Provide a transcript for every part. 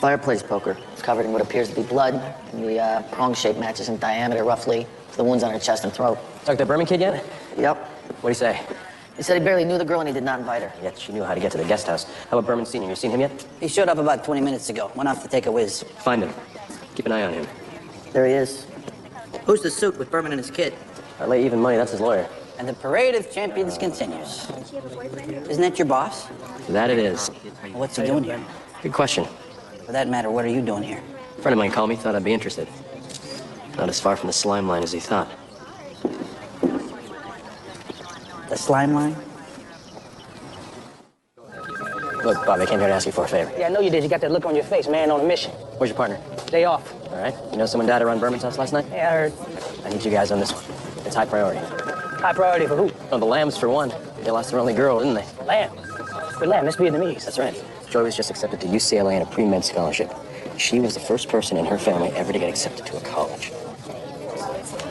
Fireplace poker. It's covered in what appears to be blood, and the prong shape matches in diameter roughly to the wounds on her chest and throat. Talked to Berman kid yet? Yep. What'd he say? He said he barely knew the girl and he did not invite her. Yet she knew how to get to the guest house. How about Berman Sr.? You seen him yet? He showed up about 20 minutes ago. Went off to take a whiz. Find him. Keep an eye on him. There he is. Who's the suit with Berman and his kid? I lay even money, that's his lawyer. And the parade of champions continues. Isn't that your boss? That it is. Well, what's he doing here? Good question. For that matter, what are you doing here? A friend of mine called me, thought I'd be interested. Not as far from the slime line as he thought. The slime line? Look, Bob, I came here to ask you for a favor. Yeah, I know you did. You got that look on your face, man, on a mission. Where's your partner? Day off. All right. You know someone died around Berman's house last night? Yeah, I heard. I need you guys on this one. It's high priority. High priority for who? Oh, the Lambs, for one. They lost their only girl, didn't they? Lamb. But Lamb, that's Vietnamese. That's right. Joy was just accepted to UCLA on a pre-med scholarship. She was the first person in her family ever to get accepted to a college.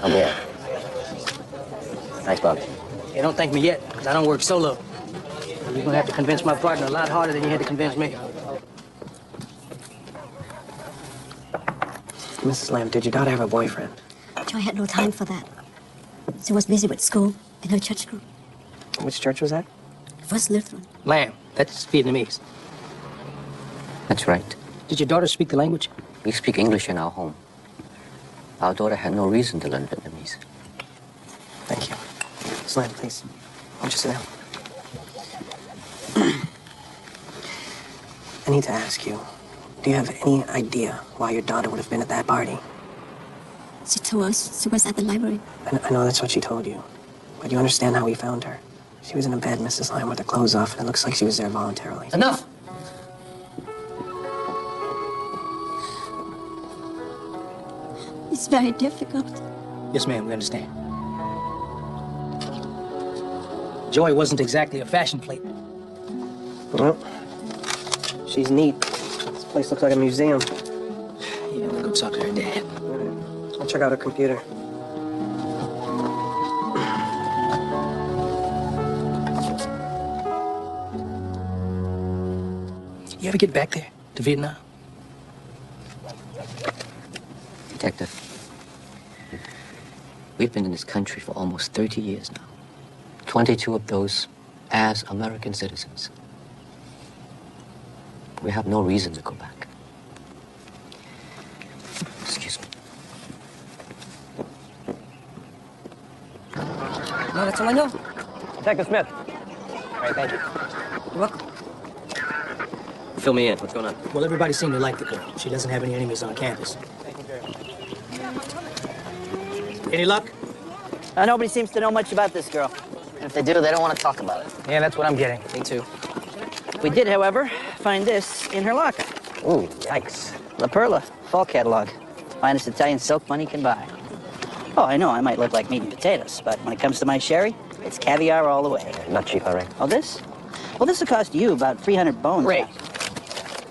I'm here. Thanks, Bob. Yeah, don't thank me yet, because I don't work solo. You're gonna have to convince my partner a lot harder than you had to convince me. Mrs. Lamb, did your daughter have a boyfriend? Joy had no time for that. She was busy with school and her church group. Which church was that? First Lutheran. Lamb, that's Vietnamese. That's right. Did your daughter speak the language? We speak English in our home. Our daughter had no reason to learn Vietnamese. Thank you. Mrs. Lamb, please. Won't you sit down? I need to ask you, do you have any idea why your daughter would have been at that party? She told us she was at the library. I know that's what she told you. But you understand how we found her. She was in a bed, Mrs. Lamb, with her clothes off, and it looks like she was there voluntarily. Enough! It's very difficult. Yes, ma'am, we understand. Joy wasn't exactly a fashion plate. Well, she's neat. This place looks like a museum. Yeah, we'll go talk to her dad. I'll check out her computer. You ever get back there, to Vietnam? Detective, we've been in this country for almost 30 years now. 22 of those as American citizens. We have no reason to go back. Excuse me. No, that's all I know. Detective Smith. All right, thank you. You're welcome. Fill me in. What's going on? Well, everybody seemed to like the girl. She doesn't have any enemies on campus. Any luck? Nobody seems to know much about this girl. And if they do, they don't want to talk about it. Yeah, that's what I'm getting. Me too. We did, however, find this in her locker. Ooh, yikes. La Perla, fall catalog. Finest Italian silk money can buy. Oh, I know, I might look like meat and potatoes, but when it comes to my sherry, it's caviar all the way. Not cheap, all right. Oh, this? Well, this will cost you about 300 bones. Great.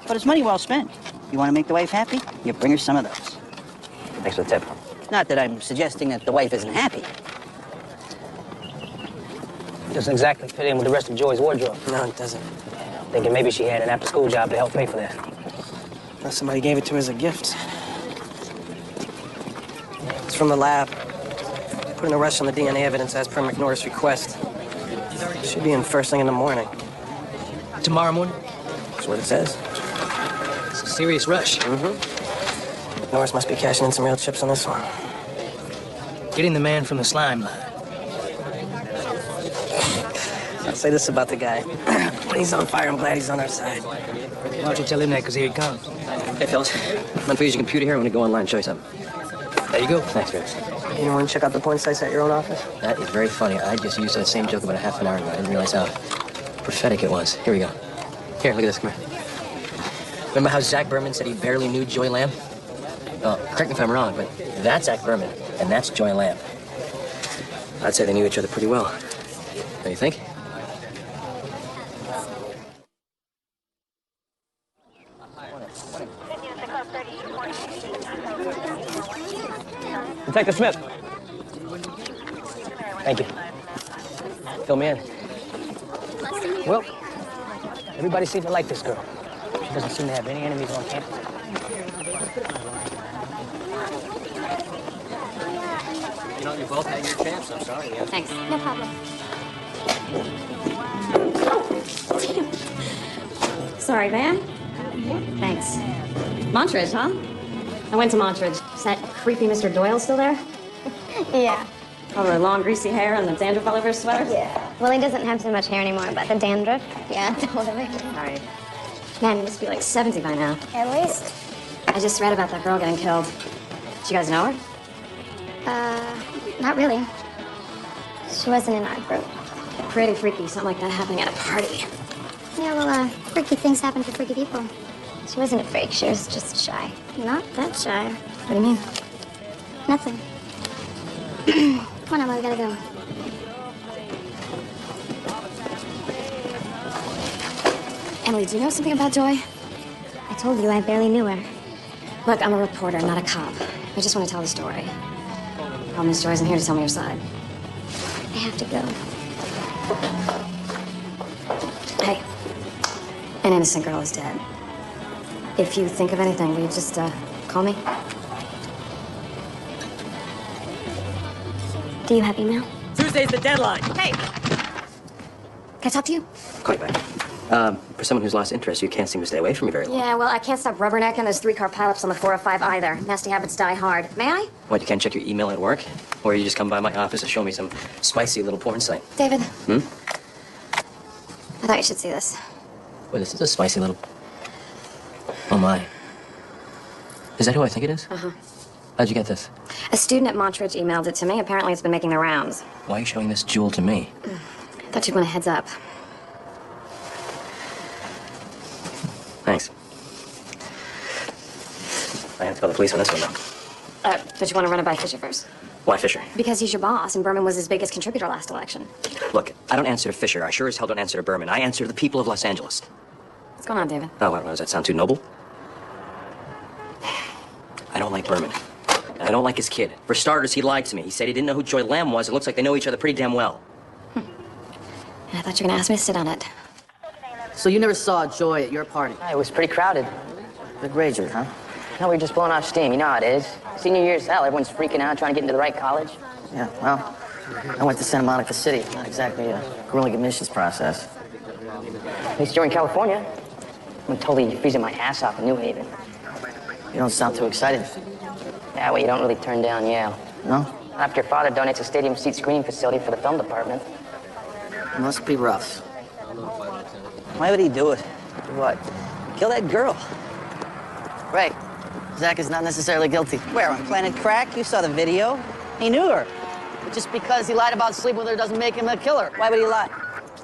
But it's money well spent. You want to make the wife happy? You bring her some of those. Thanks for the tip. Not that I'm suggesting that the wife isn't happy. Doesn't exactly fit in with the rest of Joy's wardrobe. No, it doesn't. Thinking maybe she had an after-school job to help pay for that. Unless somebody gave it to her as a gift. It's from the lab. Putting a rush on the DNA evidence as per McNorris' request. Should be in first thing in the morning. Tomorrow morning? That's what it says. It's a serious rush. Norris must be cashing in some real chips on this one. Getting the man from the slime line. I'll say this about the guy. When he's on fire, I'm glad he's on our side. Why don't you tell him that, because here he comes. Hey, fellas. I'm gonna use your computer here. I'm gonna go online and show you something. There you go. Thanks, guys. You want to check out the porn sites at your own office? That is very funny. I just used that same joke about a half an hour ago. I didn't realize how prophetic it was. Here we go. Here, look at this. Come here. Remember how Zach Berman said he barely knew Joy Lamb? Well, correct me if I'm wrong, but that's Zach Berman, and that's Joy Lamb. I'd say they knew each other pretty well. Don't you think? Detective Smith. Thank you. Fill me in. Well, everybody seemed to like this girl. Doesn't seem to have any enemies on campus. You know, you both had your chance. I'm sorry. Yeah. Thanks. No problem. Sorry, man. Thanks. Montridge, huh? I went to Montridge. Is that creepy Mr. Doyle still there? Yeah. Probably long, greasy hair and the dandruff all over his sweater? Yeah. Well, he doesn't have so much hair anymore, but the dandruff, yeah, totally. Sorry. Man, he must be like 70 by now. At least. I just read about that girl getting killed. Did you guys know her? Not really. She wasn't in our group. Pretty freaky, something like that happening at a party. Yeah, well, freaky things happen to freaky people. She wasn't a freak, she was just shy. Not that shy. What do you mean? Nothing. Come on, Emma, we gotta go. Emily, do you know something about Joy? I told you I barely knew her. Look, I'm a reporter, not a cop. I just want to tell the story. Problem is, Joy isn't here to tell me her side. I have to go. Hey, an innocent girl is dead. If you think of anything, will you just, call me? Do you have email? Tuesday's the deadline. Hey! Can I talk to you? Call you back. For someone who's lost interest, you can't seem to stay away from me very long. Yeah, well, I can't stop rubbernecking those 3-car pileups on the 405 either. Nasty habits die hard. May I? What, you can't check your email at work? Or you just come by my office to show me some spicy little porn site? David? Hmm? I thought you should see this. Well, this is a spicy little... Oh, my. Is that who I think it is? Uh-huh. How'd you get this? A student at Montridge emailed it to me. Apparently it's been making the rounds. Why are you showing this jewel to me? I thought you'd want a heads up. Thanks. I have to call the police on this one, though. But you want to run it by Fisher first? Why Fisher? Because he's your boss, and Berman was his biggest contributor last election. Look, I don't answer to Fisher. I sure as hell don't answer to Berman. I answer to the people of Los Angeles. What's going on, David? Oh, what, does that sound too noble? I don't like Berman. And I don't like his kid. For starters, he lied to me. He said he didn't know who Joy Lamb was. It looks like they know each other pretty damn well. And I thought you were going to ask me to sit on it. So you never saw Joy at your party? It was pretty crowded. The Granger, huh? No, we were just blowing off steam. You know how it is. Senior year's hell. Everyone's freaking out, trying to get into the right college. Yeah, well, I went to Santa Monica City. Not exactly a grueling admissions process. At least you're in California. I'm totally freezing my ass off in New Haven. You don't sound too excited. Yeah, well, you don't really turn down Yale. No? After your father donates a stadium seat screening facility for the film department. It must be rough. Why would he do it? Do what? Kill that girl. Right. Zach is not necessarily guilty. Where, on Planet Crack? You saw the video. He knew her. But just because he lied about sleeping with her doesn't make him a killer. Why would he lie?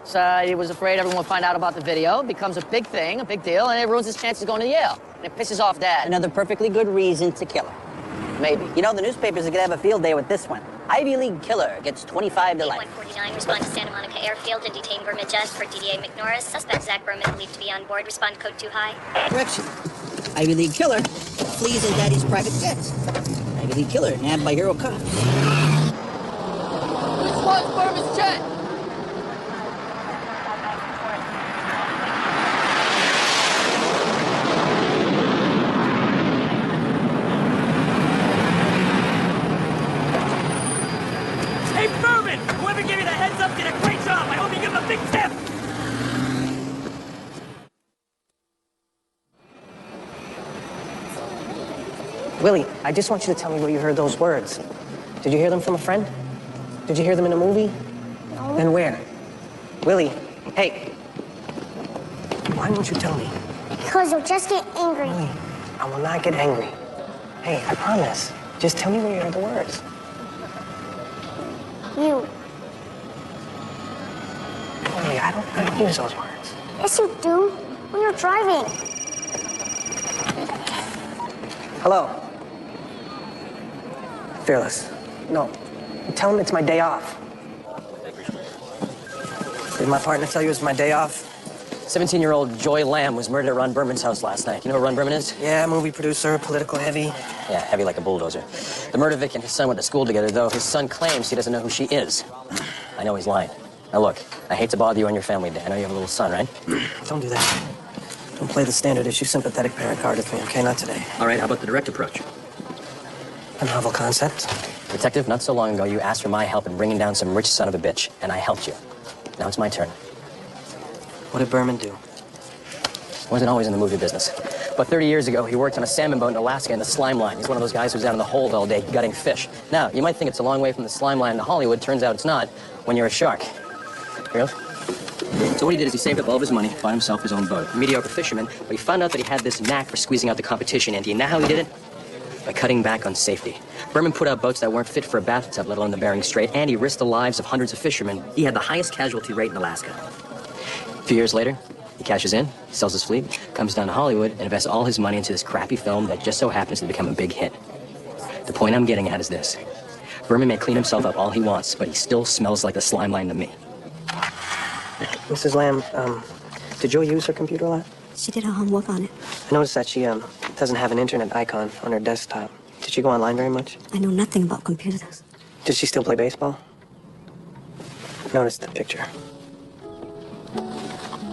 So he was afraid everyone would find out about the video. It becomes a big thing, a big deal, and it ruins his chances of going to Yale. And it pisses off Dad. Another perfectly good reason to kill her. Maybe. You know, the newspapers are gonna have a field day with this one. Ivy League killer gets 25 to life. 149 respond to Santa Monica Airfield and detain Berman Judge for DDA McNorris. Suspect Zach Berman believed to be on board. Respond code 2 high. Correction. Ivy League killer flees in daddy's private jet. Ivy League killer nabbed by hero cops. Which one's Berman's jet? Hey, Berman! Whoever gave you the heads up did a great job. I hope you give him a big tip. Willie, I just want you to tell me where you heard those words. Did you hear them from a friend? Did you hear them in a movie? No. Then where? Willie, hey. Why won't you tell me? Because you'll just get angry. Willie, I will not get angry. Hey, I promise. Just tell me where you heard the words. You. Willie, I don't use those words. Yes, you do. When you're driving. Hello. Fearless. No. Tell him it's my day off. Did my partner tell you it's my day off? 17-year-old Joy Lamb was murdered at Ron Berman's house last night. You know who Ron Berman is? Yeah, movie producer, political heavy. Yeah, heavy like a bulldozer. The murder victim and his son went to school together, though his son claims he doesn't know who she is. I know he's lying. Now look, I hate to bother you on your family day. I know you have a little son, right? Don't do that. Don't play the standard issue sympathetic parent card with me, okay? Not today. All right, how about the direct approach? A novel concept. Detective, not so long ago, you asked for my help in bringing down some rich son of a bitch, and I helped you. Now it's my turn. What did Berman do? Wasn't always in the movie business. But 30 years ago, he worked on a salmon boat in Alaska in the slime line. He's one of those guys who's out in the hold all day gutting fish. Now, you might think it's a long way from the slime line to Hollywood. Turns out it's not when you're a shark. Really? So what he did is he saved up all of his money, bought himself his own boat. A mediocre fisherman, but he found out that he had this knack for squeezing out the competition. And do you know how he did it? By cutting back on safety. Berman put out boats that weren't fit for a bathtub, let alone the Bering Strait, and he risked the lives of hundreds of fishermen. He had the highest casualty rate in Alaska. A few years later, he cashes in, sells his fleet, comes down to Hollywood, and invests all his money into this crappy film that just so happens to become a big hit. The point I'm getting at is this. Berman may clean himself up all he wants, but he still smells like the slime line to me. Mrs. Lamb, did Joy use her computer a lot? She did her homework on it. I noticed that she doesn't have an internet icon on her desktop. Did she go online very much? I know nothing about computers. Did she still play baseball? Noticed the picture.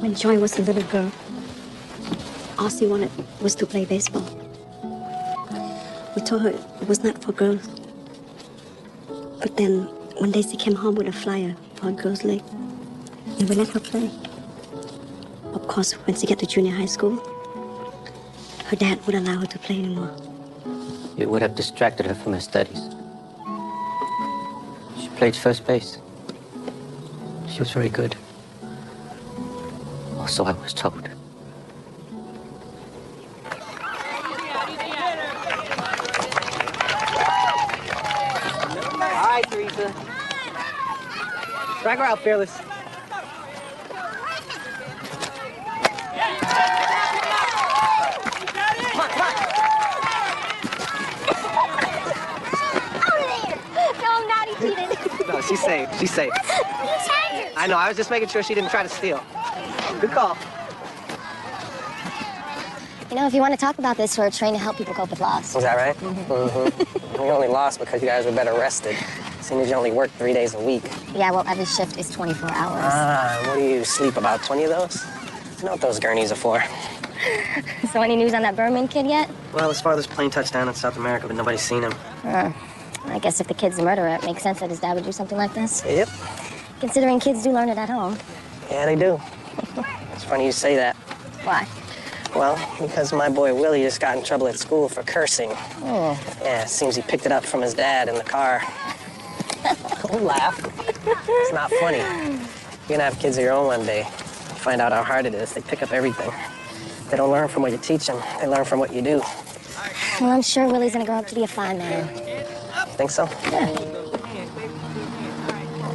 When Joy was a little girl, all she wanted was to play baseball. We told her it was not for girls. But then, one day she came home with a flyer for a girls' league, and we let her play. Of course, when she got to junior high school, her dad wouldn't allow her to play anymore. It would have distracted her from her studies. She played first base. She was very good. Also, I was told. All right, Teresa. Drag her out, Fearless. No, she's safe. She's safe. I know. I was just making sure she didn't try to steal. Good call. You know, if you want to talk about this, we're trained to help people cope with loss. Is that right? Mm-hmm. We only lost because you guys were better rested. Seeing as you only work 3 days a week. Yeah, well, every shift is 24 hours. Ah, what do you sleep, about 20 of those? You know what those gurneys are for. So any news on that Berman kid yet? Well, his father's plane touched down in South America, but nobody's seen him. I guess if the kid's a murderer, it makes sense that his dad would do something like this. Yep. Considering kids do learn it at home. Yeah, they do. It's funny you say that. Why? Well, because my boy Willie just got in trouble at school for cursing. Oh. Yeah, it seems he picked it up from his dad in the car. Don't laugh. It's not funny. You're gonna have kids of your own one day. You find out how hard it is. They pick up everything. They don't learn from what you teach them. They learn from what you do. Well, I'm sure Willie's gonna grow up to be a fine man. Think so? Yeah.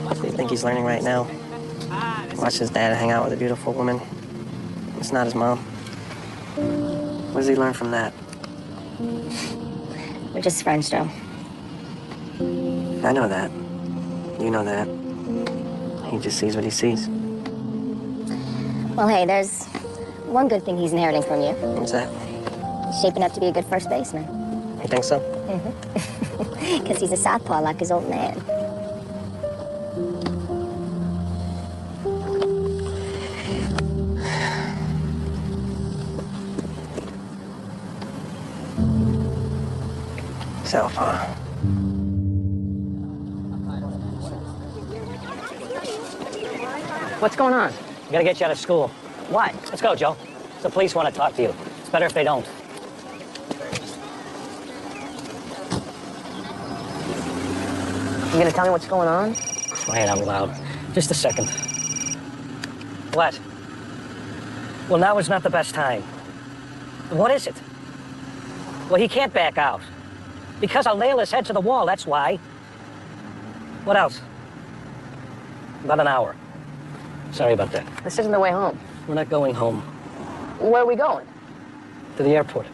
What do you think he's learning right now? Watch his dad hang out with a beautiful woman. It's not his mom. What does he learn from that? We're just friends, Joe. I know that. You know that. He just sees what he sees. Well, hey, there's one good thing he's inheriting from you. What's that? He's shaping up to be a good first baseman. You think so? Because he's a southpaw like his old man. Southpaw. What's going on? We gotta get you out of school. Why? Let's go, Joe. The police want to talk to you. It's better if they don't. You gonna tell me what's going on? Quiet out loud. Just a second. What? Well, now is not the best time. What is it? Well, he can't back out. Because I'll nail his head to the wall, that's why. What else? About an hour. Sorry about that. This isn't the way home. We're not going home. Where are we going? To the airport.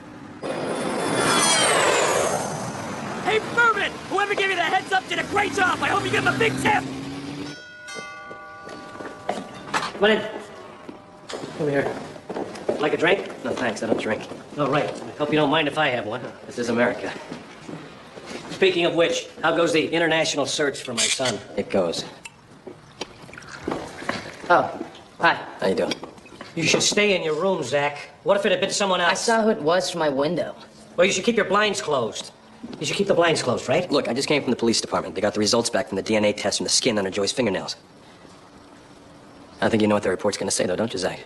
Hey, Berman! Whoever gave you the heads up did a great job. I hope you give him a big tip. Come on in. Over here. Like a drink? No, thanks. I don't drink. Oh, right. I hope you don't mind if I have one. This is America. Speaking of which, how goes the international search for my son? It goes. Oh, hi. How you doing? You should stay in your room, Zach. What if it had been someone else? I saw who it was from my window. Well, you should keep your blinds closed. You should keep the blinds closed, right? Look, I just came from the police department. They got the results back from the DNA test from the skin under Joy's fingernails. I think you know what the report's gonna say, though, don't you, Zach?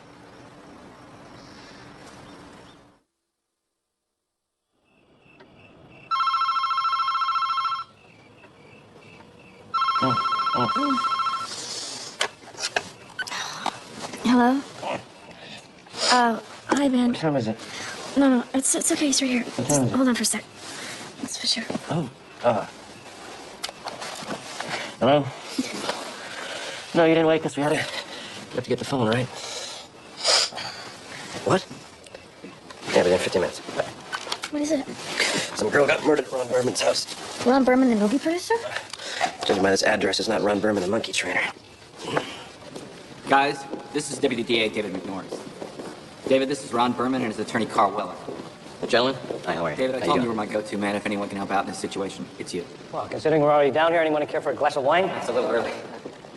Hello? Hi, Ben. What time is it? No, it's okay. He's right here. Just hold on for a sec. That's for sure. Hello? No, you didn't wake us. We have to get the phone, right? What? Yeah, within 15 minutes. What is it? Some girl got murdered at Ron Berman's house. Ron Berman, the movie producer? Judging by this address, it's not Ron Berman, the monkey trainer. Guys, this is Deputy DA David McNorris. David, this is Ron Berman and his attorney Carl Weller. Gentlemen, hi, how are you? David, I How told you you were my go-to man if anyone can help out in this situation. It's you. Well, considering we're already down here, anyone care for a glass of wine? It's a little early.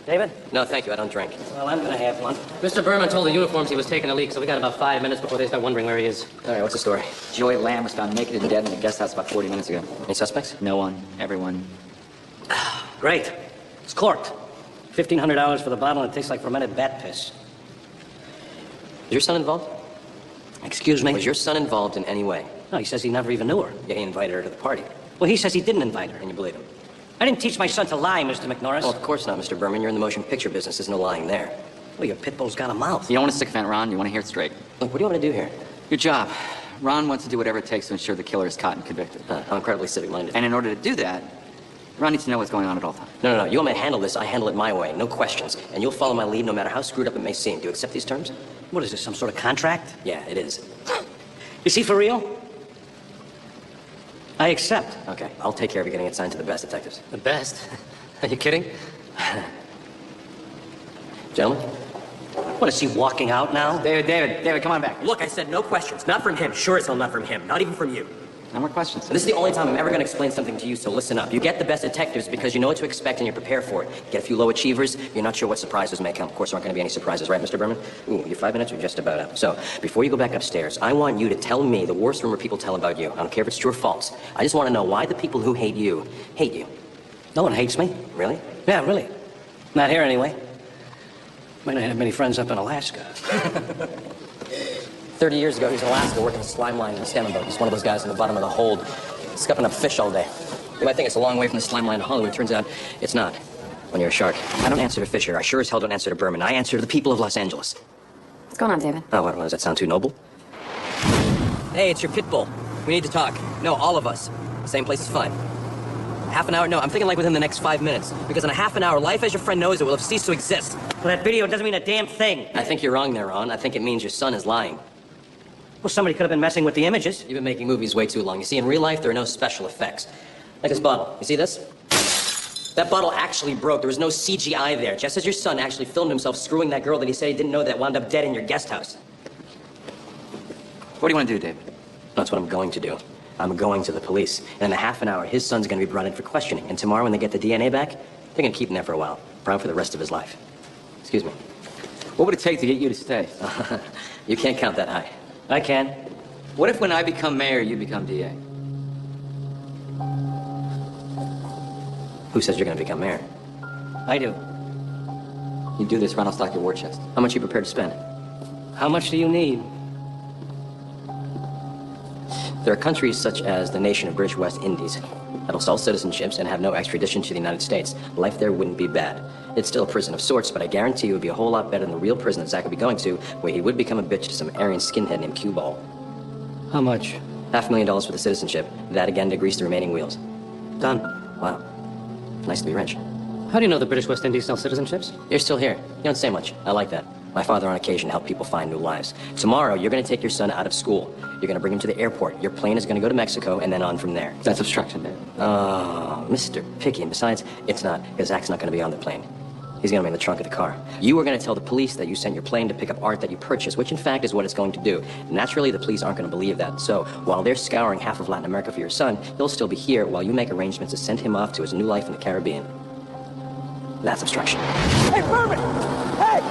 David? No, thank you. I don't drink. Well, I'm gonna have one. Mr. Berman told the uniforms he was taking a leak, so we got about 5 minutes before they start wondering where he is. All right, what's the story? Joy Lamb was found naked and dead in the guest house about 40 minutes ago. Any suspects? No one. Everyone. Great. It's corked. $1,500 for the bottle, and it tastes like fermented bat piss. Is your son involved? Excuse me? Was your son involved in any way? No, he says he never even knew her. Yeah, he invited her to the party. Well, he says he didn't invite her. And you believe him? I didn't teach my son to lie, Mr. McNorris. Well, of course not, Mr. Berman. You're in the motion picture business. There's no lying there. Well, your pit bull's got a mouth. You don't want to sycophant Ron. You want to hear it straight. Look, what do you want me to do here? Your job. Ron wants to do whatever it takes to ensure the killer is caught and convicted. I'm incredibly civic-minded. And in order to do that, Ron needs to know what's going on at all times. No. You want me to handle this? I handle it my way. No questions. And you'll follow my lead no matter how screwed up it may seem. Do you accept these terms? What is this, some sort of contract? Yeah, it is. Is he for real? I accept. Okay, I'll take care of you getting it signed to the best detectives. The best? Are you kidding? Gentlemen? What, is he walking out now? David, come on back. Look, I said no questions. Not from him. Sure as hell not from him. Not even from you. No more questions. This is the only time I'm ever going to explain something to you, so listen up. You get the best detectives because you know what to expect and you're prepared for it. You get a few low achievers, you're not sure what surprises may come. Of course, there aren't going to be any surprises, right, Mr. Berman? Ooh, your 5 minutes are just about up. So, before you go back upstairs, I want you to tell me the worst rumor people tell about you. I don't care if it's true or false. I just want to know why the people who hate you. No one hates me. Really? Yeah, really. Not here, anyway. Might not have many friends up in Alaska. 30 years ago, he was in Alaska working the slime line in the salmon boat. He's one of those guys in the bottom of the hold, scuffing up fish all day. You might think it's a long way from the slime line to Hollywood. Turns out it's not. When you're a shark. I don't answer to Fisher. I sure as hell don't answer to Berman. I answer to the people of Los Angeles. What's going on, David? Oh, what, does that sound too noble? Hey, it's your pit bull. We need to talk. No, all of us. Same place is fine. Half an hour? No, I'm thinking like within the next 5 minutes. Because in a half an hour, life as your friend knows it will have ceased to exist. Well, that video doesn't mean a damn thing. I think you're wrong there, Ron. I think it means your son is lying. Well, somebody could have been messing with the images. You've been making movies way too long. You see, in real life, there are no special effects. Like this bottle. You see this? That bottle actually broke. There was no CGI there. Just as your son actually filmed himself screwing that girl that he said he didn't know that wound up dead in your guest house. What do you want to do, David? That's what I'm going to do. I'm going to the police. And in a half an hour, his son's going to be brought in for questioning. And tomorrow, when they get the DNA back, they're going to keep him there for a while. Probably for the rest of his life. Excuse me. What would it take to get you to stay? You can't count that high. I can. What if when I become mayor, you become DA? Who says you're going to become mayor? I do. You do this, Ron, I'll stock your war chest. How much are you prepared to spend? How much do you need? There are countries such as the nation of British West Indies that'll sell citizenships and have no extradition to the United States. Life there wouldn't be bad. It's still a prison of sorts, but I guarantee you it would be a whole lot better than the real prison that Zach would be going to, where he would become a bitch to some Aryan skinhead named Cue Ball. How much? $500,000 for the citizenship. That again to grease the remaining wheels. Done. Wow. Nice to be rich. How do you know the British West Indies sell citizenships? You're still here. You don't say much. I like that. My father on occasion helped people find new lives. Tomorrow, you're going to take your son out of school. You're going to bring him to the airport. Your plane is going to go to Mexico and then on from there. That's obstruction, David. Oh, Mr. Picky. And besides, it's not, because Zach's not going to be on the plane. He's going to be in the trunk of the car. You are going to tell the police that you sent your plane to pick up art that you purchased, which in fact is what it's going to do. Naturally, the police aren't going to believe that. So, while they're scouring half of Latin America for your son, he'll still be here while you make arrangements to send him off to his new life in the Caribbean. That's obstruction. Hey, Berman! Hey!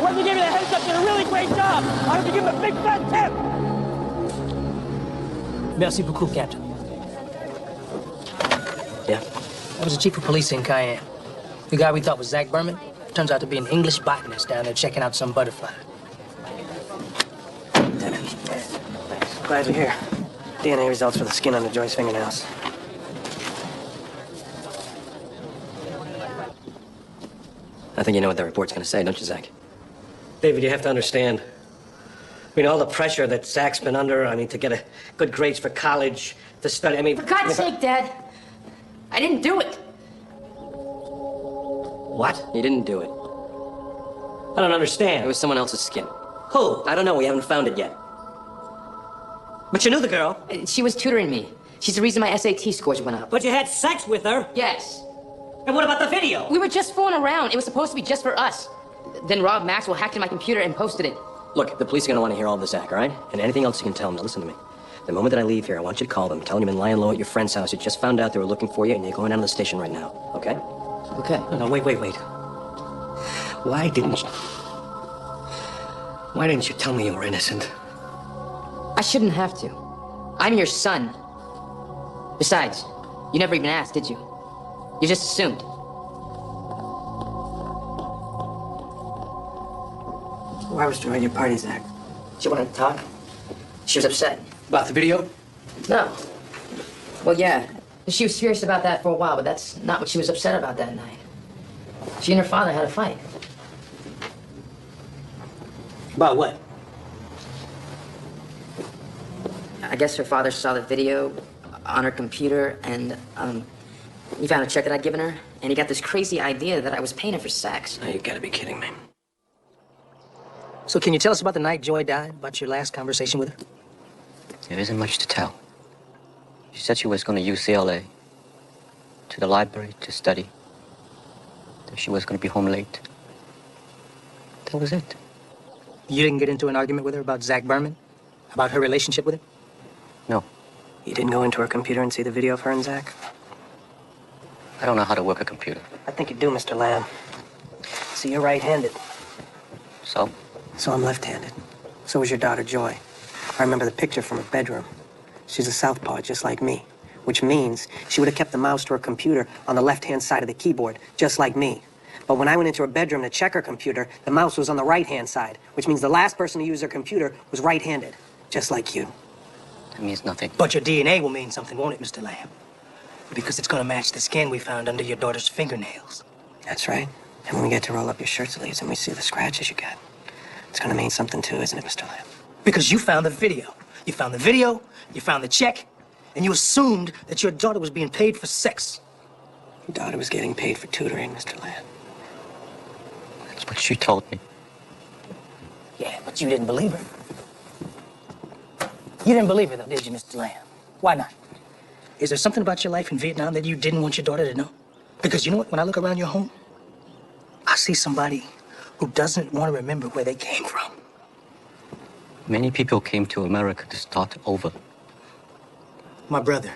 Whoever gave you the heads up did a really great job. I hope you give him a big fat tip. Merci beaucoup, Captain. Yeah? I was the chief of police in Cayenne. The guy we thought was Zach Berman turns out to be an English botanist down there checking out some butterfly. Damn it. Glad you're here. DNA results for the skin under Joy's fingernails. I think you know what the report's gonna say, don't you, Zach? David, you have to understand. I mean, all the pressure that Zach's been under, I mean, to get good grades for college, to study, I mean... For God's sake, Dad. I didn't do it. What? You didn't do it. I don't understand. It was someone else's skin. Who? I don't know, we haven't found it yet. But you knew the girl. She was tutoring me. She's the reason my SAT scores went up. But you had sex with her. Yes. And what about the video? We were just fooling around. It was supposed to be just for us. Then Rob Maxwell hacked in my computer and posted it. Look, the police are gonna want to hear all this, Zach, all right? And anything else you can tell them. Now, listen to me. The moment that I leave here, I want you to call them. Tell them you've been lying low at your friend's house. You just found out they were looking for you, and you're going down to the station right now, okay? Okay. No, wait. Why didn't you tell me you were innocent? I shouldn't have to. I'm your son. Besides, you never even asked, did you? You just assumed. Why was Joy at your party, Zach? She wanted to talk. She was upset. About the video? No. Well, yeah. She was furious about that for a while, but that's not what she was upset about that night. She and her father had a fight. About what? I guess her father saw the video on her computer, and he found a check that I'd given her, and he got this crazy idea that I was paying her for sex. Oh, you gotta be kidding me. So can you tell us about the night Joy died, about your last conversation with her? There isn't much to tell. She said she was going to UCLA, to the library to study. That she was going to be home late. That was it. You didn't get into an argument with her about Zach Berman? About her relationship with him? No. You didn't go into her computer and see the video of her and Zach? I don't know how to work a computer. I think you do, Mr. Lamb. See, you're right-handed. So? So I'm left-handed. So is your daughter, Joy. I remember the picture from her bedroom. She's a southpaw, just like me. Which means she would have kept the mouse to her computer on the left-hand side of the keyboard, just like me. But when I went into her bedroom to check her computer, the mouse was on the right-hand side, which means the last person to use her computer was right-handed, just like you. That means nothing. But your DNA will mean something, won't it, Mr. Lamb? Because it's going to match the skin we found under your daughter's fingernails. That's right. And when we get to roll up your shirt sleeves and we see the scratches you got, it's going to mean something too, isn't it, Mr. Lamb? Because you found the video. You found the video, you found the check, and you assumed that your daughter was being paid for sex. Your daughter was getting paid for tutoring, Mr. Lamb. That's what she told me. Yeah, but you didn't believe her. You didn't believe her, though, did you, Mr. Lamb? Why not? Is there something about your life in Vietnam that you didn't want your daughter to know? Because you know what? When I look around your home, I see somebody who doesn't want to remember where they came from. Many people came to America to start over. My brother,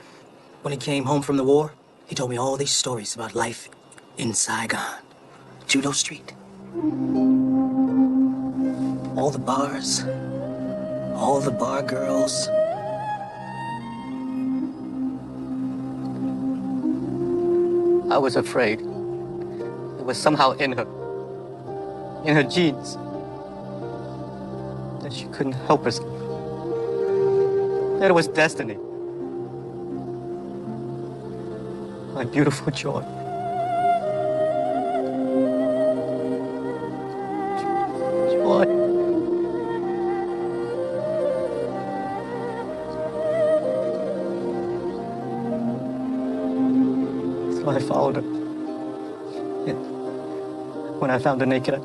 when he came home from the war, he told me all these stories about life in Saigon, Judo Street. All the bars, all the bar girls. I was afraid. It was somehow in her genes, that she couldn't help herself. That it was destiny. My beautiful Joy. Joy. So I followed her. When I found her naked,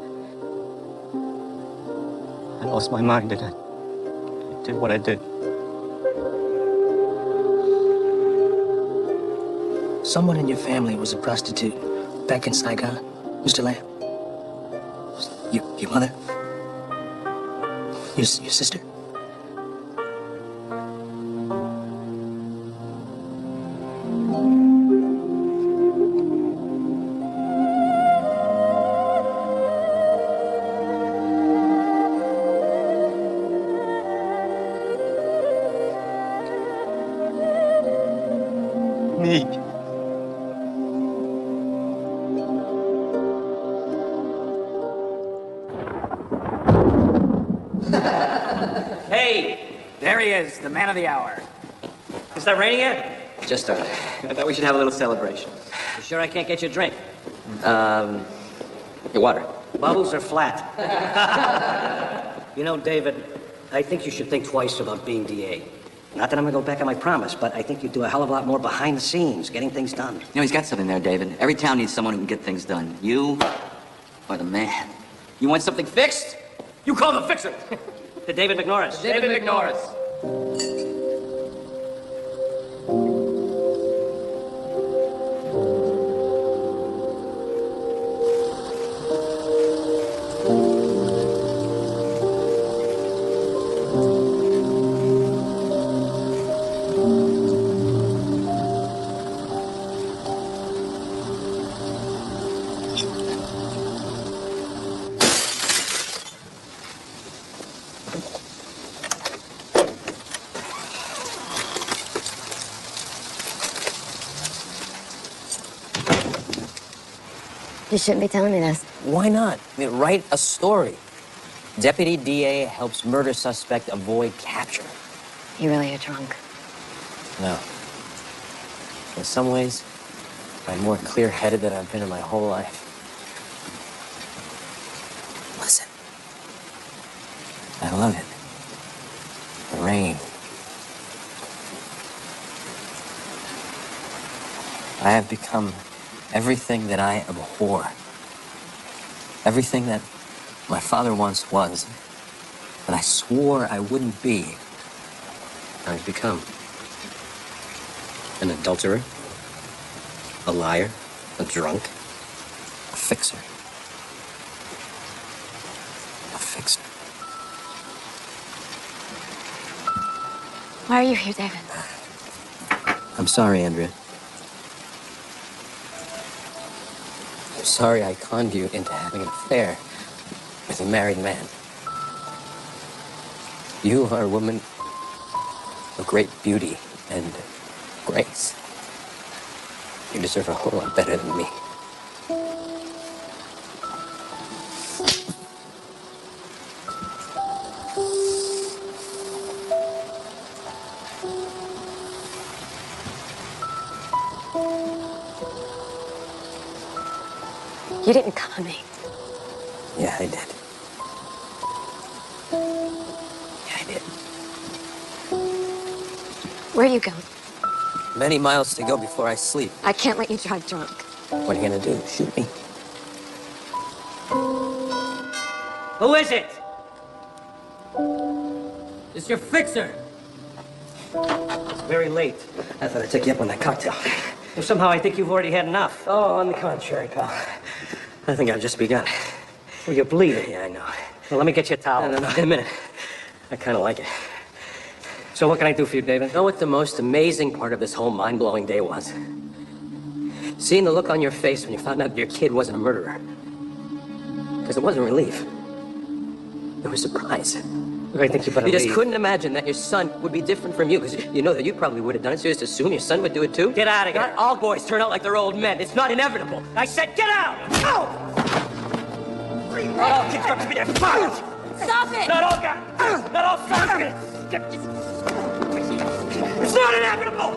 I lost my mind and I did what I did. Someone in your family was a prostitute back in Saigon, Mr. Lamb. Your mother? Your sister? Me. Hey, there he is, the man of the hour. Is that raining yet? Just started. I thought we should have a little celebration. You sure I can't get you a drink? Your water. Bubbles are flat. You know, David, I think you should think twice about being DA. Not that I'm gonna go back on my promise, but I think you do a hell of a lot more behind the scenes, getting things done. You know, he's got something there, David. Every town needs someone who can get things done. You are the man. You want something fixed? You call the fixer. To David McNorris. David McNorris. You shouldn't be telling me this. Why not? I mean, write a story. Deputy DA helps murder suspect avoid capture. You really are drunk. No. In some ways, I'm more clear-headed than I've been in my whole life. Listen. I love it. The rain. I have become everything that I abhor. Everything that my father once was, that I swore I wouldn't be. I've become an adulterer, a liar, a drunk, a fixer. A fixer. Why are you here, David? I'm sorry, Andrea. I'm sorry I conned you into having an affair with a married man. You are a woman of great beauty and grace. You deserve a whole lot better than me. You didn't con me. Yeah, I did. Yeah, I did. Where are you going? Many miles to go before I sleep. I can't let you drive drunk. What are you gonna do? Shoot me? Who is it? It's your fixer. It's very late. I thought I'd take you up on that cocktail. Well, somehow I think you've already had enough. Oh, on the contrary, pal. I think I've just begun. Well, you're bleeding. Yeah, I know. Well, let me get you a towel. No, in a minute. I kind of like it. So what can I do for you, David? You know what the most amazing part of this whole mind-blowing day was? Seeing the look on your face when you found out your kid wasn't a murderer. Because it wasn't relief. It was surprise. Look, I think you better You just leave. couldn't imagine that your son would be different from you, because you know that you probably would have done it, so you just assume your son would do it too. Get out of here. Not all boys turn out like their old men. It's not inevitable. I said get out! Out! Not all kids got to be their fathers! Stop it! Not all guys! Not all sons! It's not inevitable!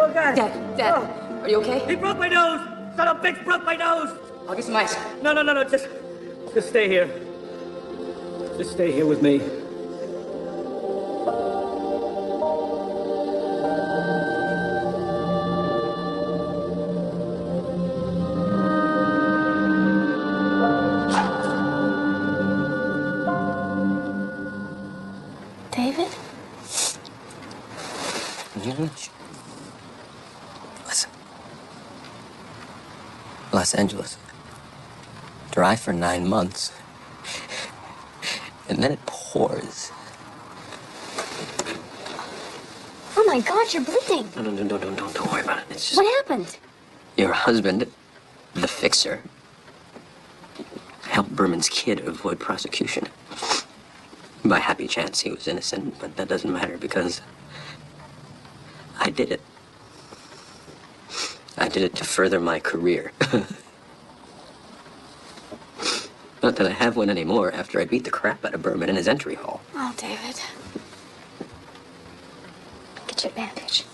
Oh, God. Dad, are you okay? He broke my nose! Son of a bitch broke my nose! I'll get some ice. No, just stay here. Just stay here with me. David? Listen. Los Angeles. Dry for 9 months. And then it pours. Oh my God, you're bleeding. No, don't worry about it. It's just What happened? your husband, the fixer, helped Berman's kid avoid prosecution. By happy chance, he was innocent, but that doesn't matter because I did it. I did it to further my career. Not that I have one anymore after I beat the crap out of Berman in his entry hall. Oh, David. Get your bandage.